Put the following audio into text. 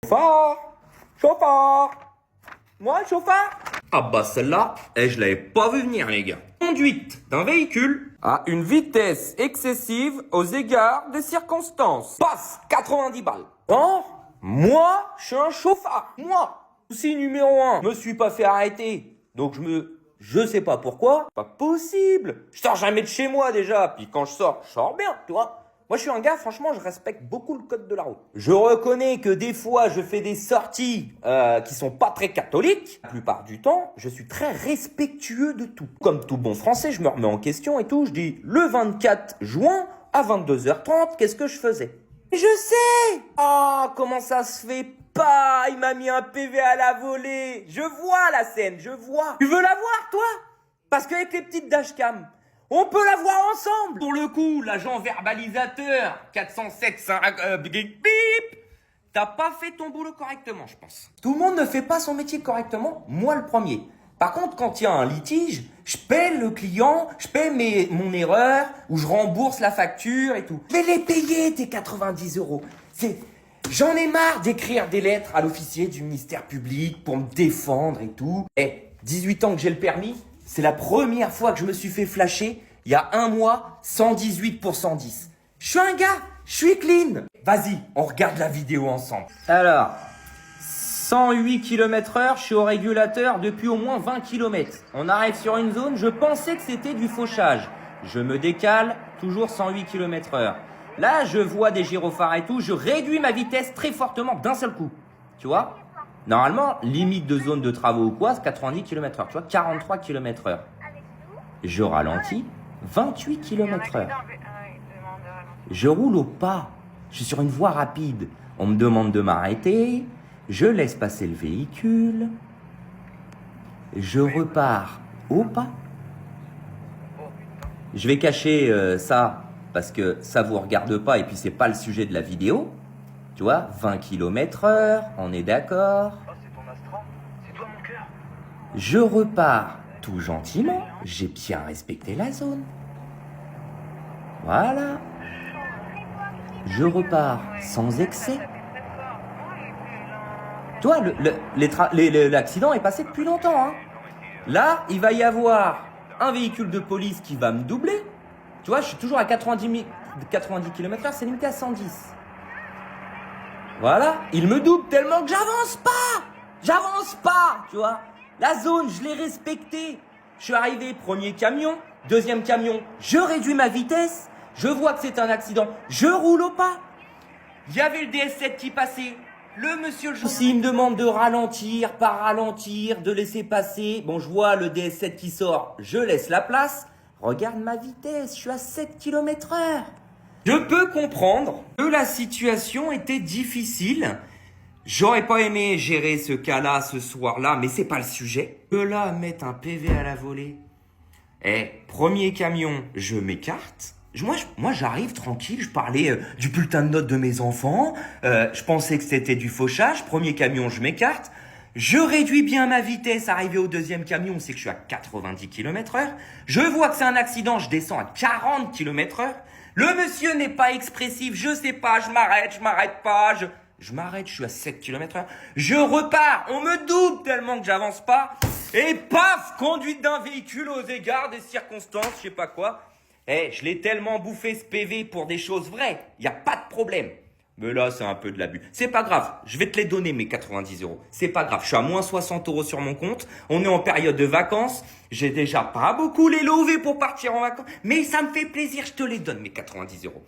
Chauffard! Chauffard! Moi, chauffard? Ah bah celle-là, je l'avais pas vu venir les gars. Conduite d'un véhicule à une vitesse excessive aux égards des circonstances. Passe 90 balles. Non, moi, je suis un chauffard. Moi, souci numéro 1, me suis pas fait arrêter. Donc je sais pas pourquoi. Pas possible. Je sors jamais de chez moi déjà. Puis quand je sors bien, tu vois. Moi, je suis un gars, franchement, je respecte beaucoup le code de la route. Je reconnais que des fois, je fais des sorties qui sont pas très catholiques. La plupart du temps, je suis très respectueux de tout. Comme tout bon français, je me remets en question et tout. Je dis, le 24 juin, à 22h30, qu'est-ce que je faisais? Je sais! Ah, comment ça se fait pas? Il m'a mis un PV à la volée. Je vois la scène, je vois. Tu veux la voir, toi? Parce qu'avec les petites dashcam, on peut la voir ensemble. Pour le coup, l'agent verbalisateur 407 bip, t'as pas fait ton boulot correctement, je pense. Tout le monde ne fait pas son métier correctement, moi le premier. Par contre, quand il y a un litige, je paie le client, je paie mon erreur, ou je rembourse la facture et tout. Je vais les payer, tes 90 euros. J'en ai marre d'écrire des lettres à l'officier du ministère public pour me défendre et tout. 18 ans que j'ai le permis, c'est la première fois que je me suis fait flasher. Il y a un mois, 118 pour 110. Je suis un gars, je suis clean. Vas-y, on regarde la vidéo ensemble. Alors, 108 km/h, je suis au régulateur depuis au moins 20 km. On arrive sur une zone, je pensais que c'était du fauchage. Je me décale, toujours 108 km/h. Là, je vois des gyrophares et tout, je réduis ma vitesse très fortement d'un seul coup. Tu vois ? Normalement, limite de zone de travaux ou quoi, c'est 90 km/h. Tu vois, 43 km/h. Je ralentis, 28 km/h. Je roule au pas. Je suis sur une voie rapide. On me demande de m'arrêter. Je laisse passer le véhicule. Je repars au pas. Je vais cacher ça parce que ça vous regarde pas et puis c'est pas le sujet de la vidéo. Tu vois, 20 km/h, on est d'accord. Oh, c'est ton astral, c'est toi mon cœur. Je repars tout gentiment. J'ai bien respecté la zone. Voilà. Je repars sans excès. Toi, l'accident est passé depuis longtemps. Hein. Là, il va y avoir un véhicule de police qui va me doubler. Tu vois, je suis toujours à 90 km/h, c'est limité à 110. Voilà, il me double tellement que j'avance pas, tu vois. La zone, je l'ai respectée. Je suis arrivé, premier camion, deuxième camion, je réduis ma vitesse, je vois que c'est un accident, je roule au pas. Il y avait le DS7 qui passait, le monsieur aussi, il me demande de ralentir, pas ralentir, de laisser passer. Bon, je vois le DS7 qui sort, je laisse la place. Regarde ma vitesse, je suis à 7 km/h. Je peux comprendre que la situation était difficile. J'aurais pas aimé gérer ce cas-là ce soir-là, mais c'est pas le sujet. Que là, mettre un PV à la volée. Premier camion, je m'écarte. Moi, j'arrive tranquille, je parlais du bulletin de notes de mes enfants. Je pensais que c'était du fauchage. Premier camion, je m'écarte. Je réduis bien ma vitesse, arrivé au deuxième camion, c'est que je suis à 90 km/h. Je vois que c'est un accident, je descends à 40 km/h. Le monsieur n'est pas expressif, je sais pas, je m'arrête pas, je m'arrête, je suis à 7 km/h. Je repars, on me double tellement que j'avance pas. Et paf, conduite d'un véhicule aux égards des circonstances, je sais pas quoi. Je l'ai tellement bouffé ce PV pour des choses vraies, y a pas de problème. Mais là, c'est un peu de l'abus. C'est pas grave, je vais te les donner mes 90 euros. C'est pas grave, je suis à moins 60 euros sur mon compte. On est en période de vacances. J'ai déjà pas beaucoup les lovés pour partir en vacances. Mais ça me fait plaisir, je te les donne mes 90 euros.